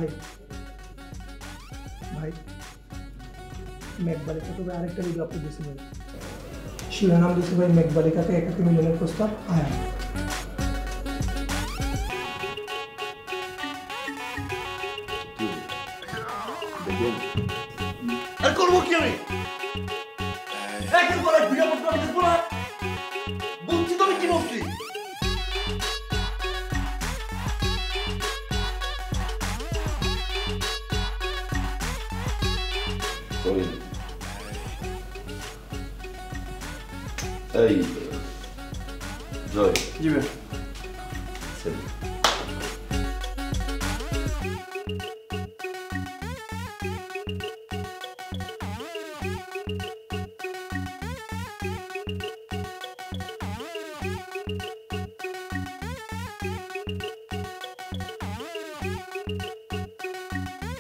ভাই ভাই মেঘবালিকা তো আরেকটা ভিডিও আপলোড দিয়েছি ভাই, শিরোনাম দিয়েছে ভাই মেঘবালিকাকে একাকী মিলনের প্রস্তাব আয়ান। আর করবো কি আমি? একের পর এক ভিডিও আপলোড করে দেবো না। বলছি তো আমি কি বলছি? এই জয় জি ভাই।